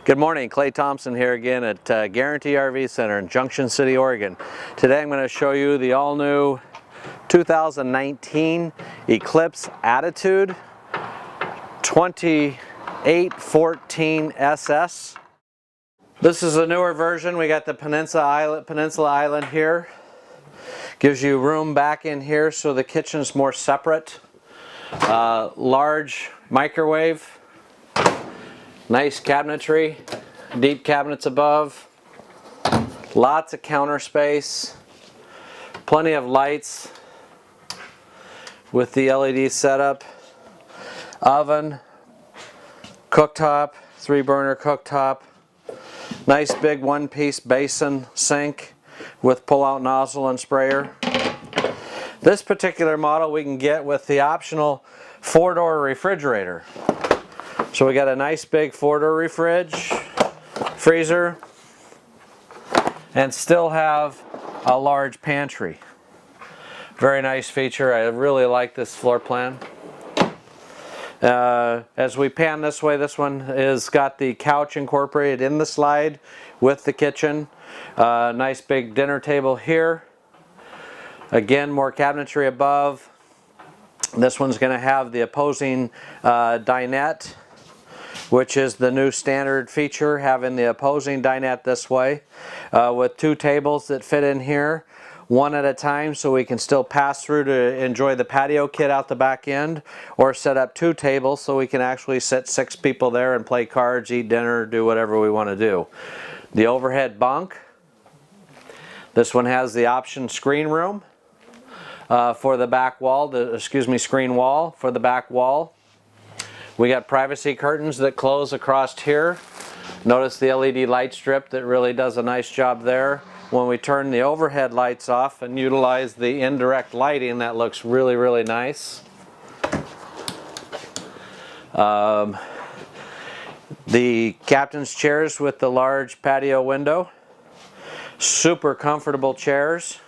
Good morning, Clay.Thompson here again at Guaranty RV Center in Junction City, Oregon. Today I'm going to show you the all-new 2019 Eclipse Attitude 2814 SS. This is a newer version. We got the Peninsula Island here. Gives you room back in here so the kitchen's more separate. Large microwave. Nice cabinetry, deep cabinets above, lots of counter space, plenty of lights with the LED setup, oven, cooktop, 3-burner cooktop, nice big one-piece basin sink with pull-out nozzle and sprayer. This particular model we can get with the optional 4-door refrigerator. So we got a nice big 4-door freezer, and still have a large pantry. Very nice feature. I really like this floor plan. As we pan this way, this one has got the couch incorporated in the slide with the kitchen. Nice big dinner table here. Again, more cabinetry above. This one's going to have the opposing dinette, which is the new standard feature, having the opposing dinette this way, with 2 tables that fit in here, one at a time, so we can still pass through to enjoy the patio kit out the back end, or set up 2 tables so we can actually sit 6 people there and play cards, eat dinner, do whatever we want to do. The overhead bunk. This one has the option screen room for the back wall, screen wall for the back wall. We got privacy curtains that close across here. Notice the LED light strip that really does a nice job there. When we turn the overhead lights off and utilize the indirect lighting, that looks really, really nice. The captain's chairs with the large patio window. Super comfortable chairs.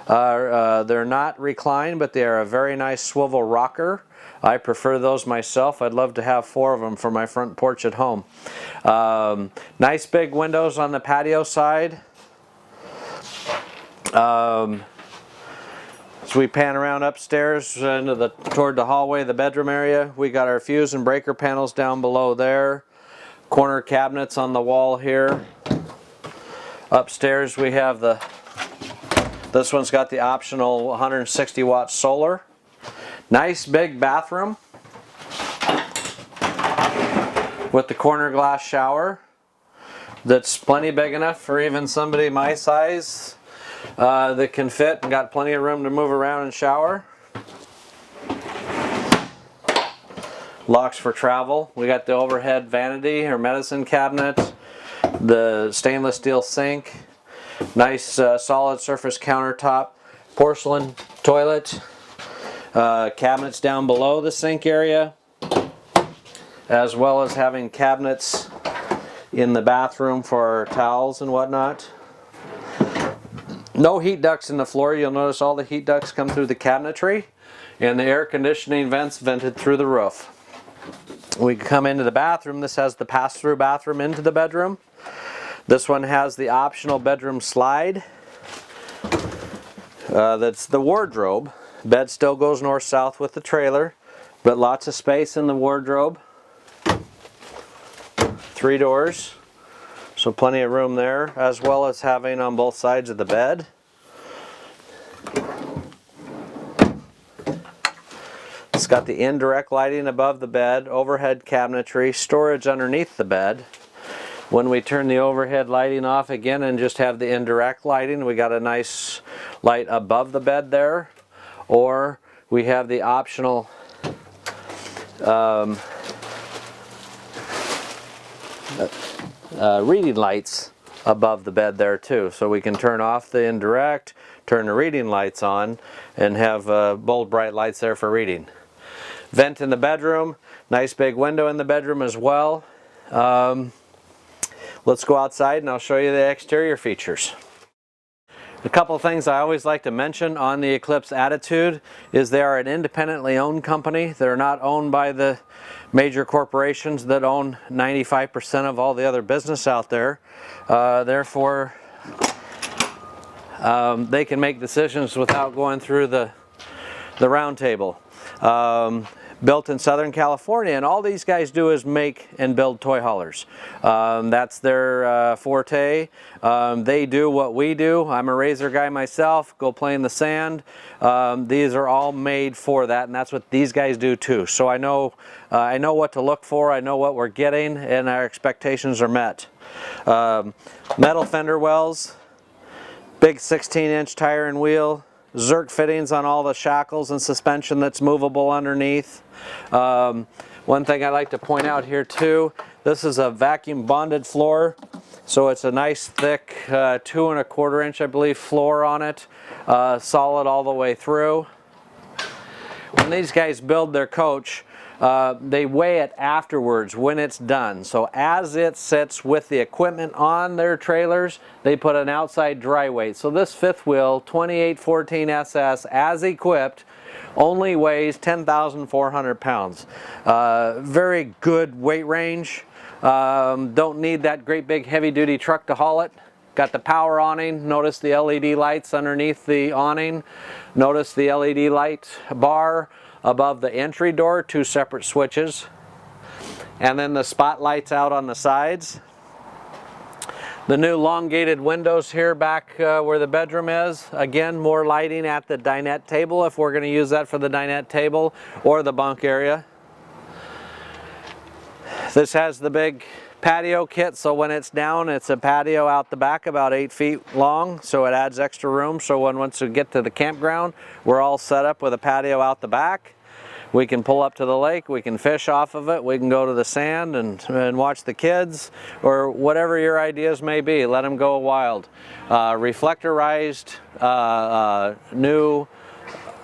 They're not reclined, but they are a very nice swivel rocker. I prefer those myself. I'd love to have 4 of them for my front porch at home. Nice big windows on the patio side. As we pan around upstairs into toward the hallway, the bedroom area, we got our fuse and breaker panels down below there. Corner cabinets on the wall here. Upstairs we have this one's got the optional 160 watt solar. Nice big bathroom with the corner glass shower that's plenty big enough for even somebody my size that can fit and got plenty of room to move around and shower. Locks for travel. We got the overhead vanity or medicine cabinet, the stainless steel sink, nice solid surface countertop, porcelain toilet. Cabinets down below the sink area, as well as having cabinets in the bathroom for towels and whatnot. No heat ducts in the floor. You'll notice all the heat ducts come through the cabinetry, and the air conditioning vents vented through the roof. We come into the bathroom. This has the pass-through bathroom into the bedroom. This one has the optional bedroom slide. That's the wardrobe. Bed still goes north-south with the trailer, but lots of space in the wardrobe. 3 doors, so plenty of room there, as well as having on both sides of the bed. It's got the indirect lighting above the bed, overhead cabinetry, storage underneath the bed. When we turn the overhead lighting off again and just have the indirect lighting, we got a nice light above the bed there. Or we have the optional reading lights above the bed there too. So we can turn off the indirect, turn the reading lights on, and have bold bright lights there for reading. Vent in the bedroom, nice big window in the bedroom as well. Let's go outside and I'll show you the exterior features. A couple of things I always like to mention on the Eclipse Attitude is they are an independently owned company. They're not owned by the major corporations that own 95% of all the other business out there. Therefore, they can make decisions without going through the round table. Built in Southern California, and all these guys do is make and build toy haulers. That's their forte. They do what we do. I'm a razor guy myself, go play in the sand. These are all made for that, and that's what these guys do too. So I know what to look for, I know what we're getting, and our expectations are met. Metal fender wells, big 16-inch tire and wheel, Zerk fittings on all the shackles and suspension that's movable underneath. One thing I like to point out here too, this is a vacuum bonded floor, so it's a nice thick 2 1/4 inch I believe floor on it, solid all the way through. When these guys build their coach, they weigh it afterwards when it's done. So as it sits with the equipment on their trailers, they put an outside dry weight. So this fifth wheel 2814 SS as equipped only weighs 10,400 pounds. Very good weight range. Don't need that great big heavy duty truck to haul it. Got the power awning. Notice the LED lights underneath the awning. Notice the LED light bar above the entry door, 2 separate switches. And then the spotlights out on the sides. The new elongated windows here back where the bedroom is. Again, more lighting at the dinette table if we're going to use that for the dinette table or the bunk area. This has the big patio kit, so when it's down, it's a patio out the back about 8 feet long, so it adds extra room. So once we get to the campground, we're all set up with a patio out the back. We can pull up to the lake, we can fish off of it, we can go to the sand and watch the kids, or whatever your ideas may be. Let them go wild. Reflectorized new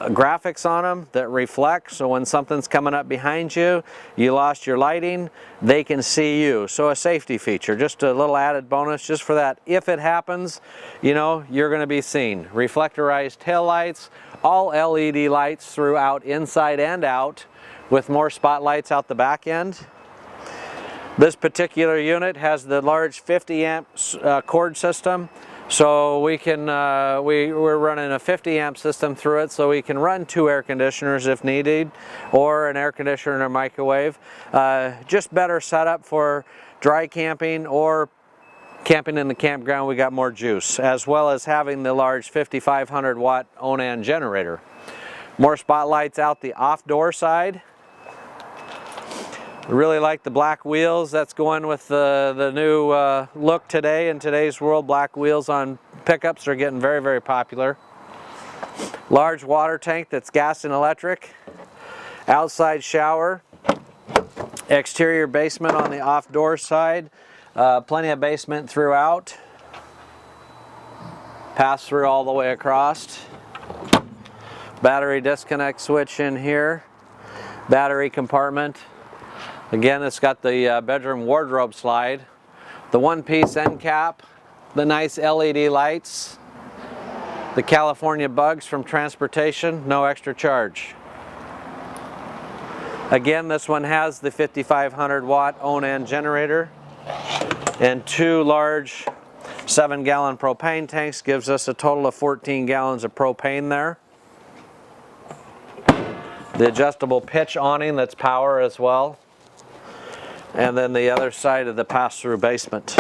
graphics on them that reflect, so when something's coming up behind you, you lost your lighting, they can see you. So a safety feature, just a little added bonus just for that. If it happens, you know, you're going to be seen. Reflectorized tail lights, all LED lights throughout, inside and out, with more spotlights out the back end. This particular unit has the large 50 amp cord system. So we can, we're running a 50 amp system through it, so we can run 2 air conditioners if needed, or an air conditioner and a microwave. Just better setup for dry camping or camping in the campground. We got more juice, as well as having the large 5500 watt Onan generator. More spotlights out the off door side. Really like the black wheels. That's going with the new look today. In today's world, black wheels on pickups are getting very, very popular. Large water tank that's gas and electric. Outside shower. Exterior basement on the off door side. Plenty of basement throughout. Pass through all the way across. Battery disconnect switch in here. Battery compartment. Again, it's got the bedroom wardrobe slide, the one-piece end cap, the nice LED lights, the California bugs from transportation, no extra charge. Again, this one has the 5500 watt Onan generator and 2 large 7-gallon propane tanks, gives us a total of 14 gallons of propane there. The adjustable pitch awning that's power as well. And then the other side of the pass-through basement.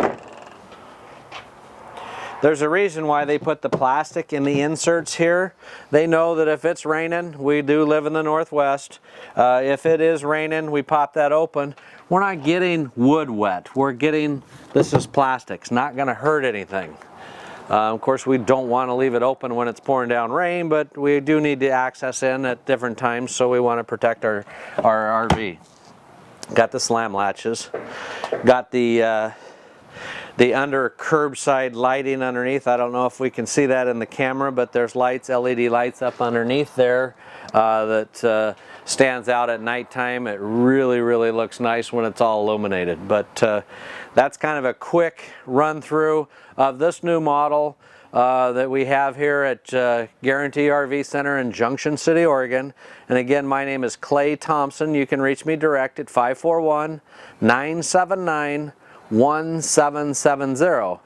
There's a reason why they put the plastic in the inserts here. They know that if it's raining, we do live in the Northwest, if it is raining, we pop that open. We're not getting wood wet. We're getting, this is plastic. It's not going to hurt anything. Of course, we don't want to leave it open when it's pouring down rain, but we do need to access in at different times, so we want to protect our RV. Got the slam latches, got the under curbside lighting underneath. I don't know if we can see that in the camera, but there's lights, LED lights up underneath there that stands out at nighttime. It really, really looks nice when it's all illuminated. But that's kind of a quick run through of this new model. that we have here at Guaranty RV Center in Junction City, Oregon. And again, my name is Clay.Thompson. You can reach me direct at 541-979-1770.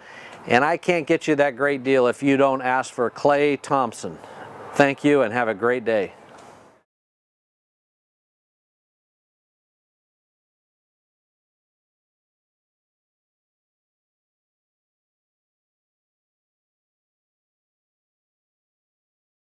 And I can't get you that great deal if you don't ask for Clay.Thompson. Thank you and have a great day.